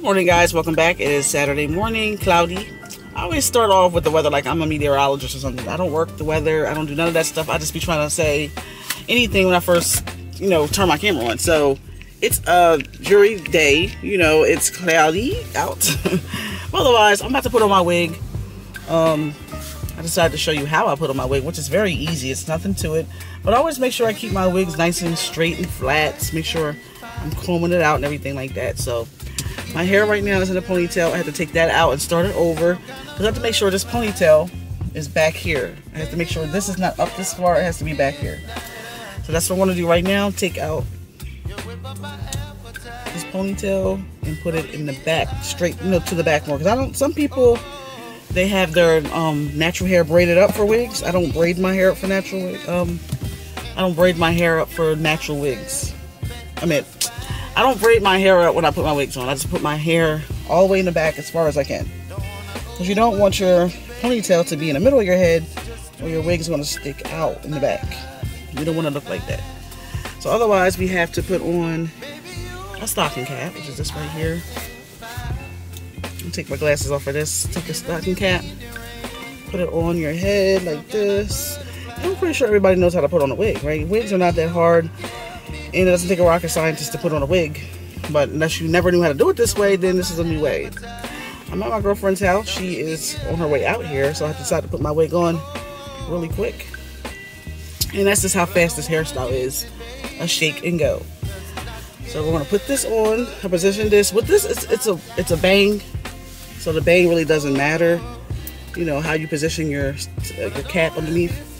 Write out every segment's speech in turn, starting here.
Morning, guys. Welcome back. It is Saturday morning, cloudy. I always start off with the weather like I'm a meteorologist or something. I don't work the weather. I don't do none of that stuff. I just be trying to say anything when I first, turn my camera on. So it's a dreary day. It's cloudy out. Otherwise, I'm about to put on my wig. I decided to show you how I put on my wig, which is very easy. It's nothing to it. But I always make sure I keep my wigs nice and straight and flat. Make sure I'm combing it out and everything like that. So my hair right now is in a ponytail. I have to take that out and start it over because I have to make sure this ponytail is back here. I have to make sure this is not up this far. It has to be back here. So that's what I want to do right now. Take out this ponytail and put it in the back, straight, to the back more. Because some people, they have their natural hair braided up for wigs. I don't braid my hair up for natural wigs. I don't braid my hair up for natural wigs. I don't braid my hair up when I put my wigs on. I just put my hair all the way in the back as far as I can. Because you don't want your ponytail to be in the middle of your head or your wig is going to stick out in the back. You don't want to look like that. So otherwise we have to put on a stocking cap, which is this right here. I'll take my glasses off for this. Take a stocking cap. Put it on your head like this. I'm pretty sure everybody knows how to put on a wig, right? Wigs are not that hard. And it doesn't take a rocket scientist to put on a wig. But unless you never knew how to do it this way, then this is a new way. I'm at my girlfriend's house. She is on her way out here, so I decided to put my wig on really quick. And that's just how fast this hairstyle is. A shake and go. So we're gonna put this on. I position this. With this, it's a bang. So the bang really doesn't matter. How you position your cap underneath.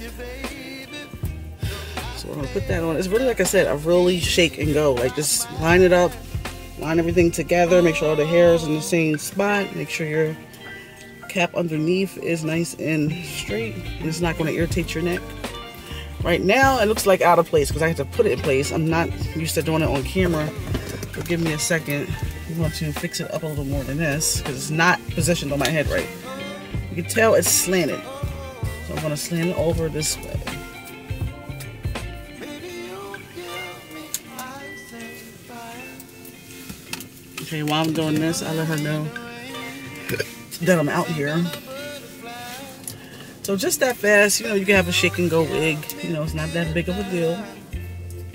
So we're gonna put that on. It's really, like I said, a really shake and go. Like, just line it up, line everything together, make sure all the hair is in the same spot, make sure your cap underneath is nice and straight, and it's not going to irritate your neck. Right now it looks like out of place because I have to put it in place. I'm not used to doing it on camera. So give me a second. I'm going to fix it up a little more than this because it's not positioned on my head right. You can tell it's slanted, so I'm going to slant it over this way. Okay, while I'm doing this, I let her know that I'm out here. So just that fast, you can have a shake and go wig. It's not that big of a deal.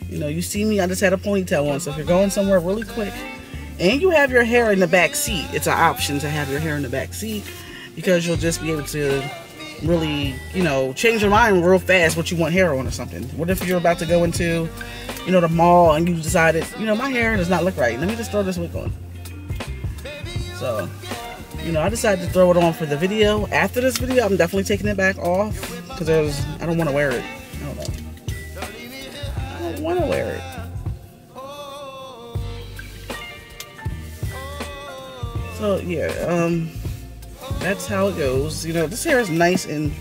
You see me, I just had a ponytail on. So if you're going somewhere really quick and you have your hair in the back seat, it's an option to have your hair in the back seat because you'll just be able to really, change your mind real fast what you want hair on or something. What if you're about to go into, the mall and you decided, my hair does not look right. Let me just throw this wig on. So, I decided to throw it on for the video. After this video, I'm definitely taking it back off because I don't want to wear it. I don't know. I don't want to wear it. So, yeah, that's how it goes. This hair is nice and,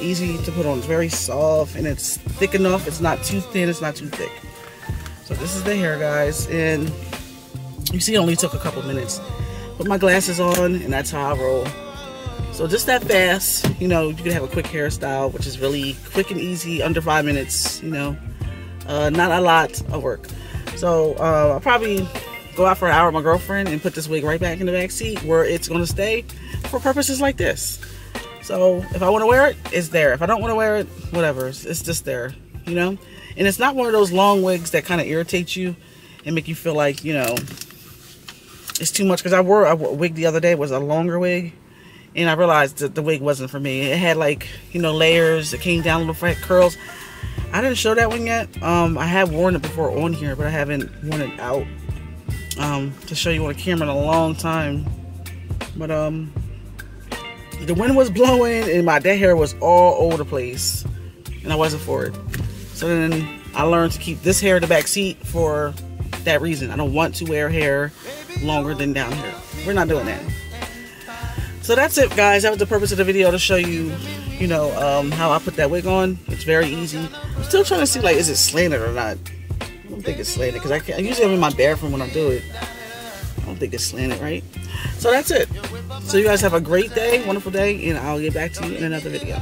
easy to put on. It's very soft and it's thick enough. It's not too thin. It's not too thick. So this is the hair, guys. And you see it only took a couple minutes. Put my glasses on and that's how I roll. So just that fast, you can have a quick hairstyle, which is really quick and easy, under 5 minutes, not a lot of work. So I'll probably go out for an hour with my girlfriend and put this wig right back in the back seat where it's going to stay for purposes like this. So if I want to wear it, it's there. If I don't want to wear it, whatever. It's just there, And it's not one of those long wigs that kind of irritate you and make you feel like, it's too much. Because I wore a wig the other day. It was a longer wig. And I realized that the wig wasn't for me. It had like, layers. It came down a little flat, curls. I didn't show that one yet. I have worn it before on here, but I haven't worn it out to show you on camera in a long time. But the wind was blowing and that hair was all over the place and I wasn't for it. So then I learned to keep this hair in the back seat for that reason. I don't want to wear hair longer than down here. We're not doing that. So that's it, guys. That was the purpose of the video, to show you, how I put that wig on. It's very easy. I'm still trying to see, like, is it slanted or not? I don't think it's slanted because I usually have in my bathroom when I do it. I don't think it's slanted, right? So that's it. So you guys have a great day, wonderful day, and I'll get back to you in another video.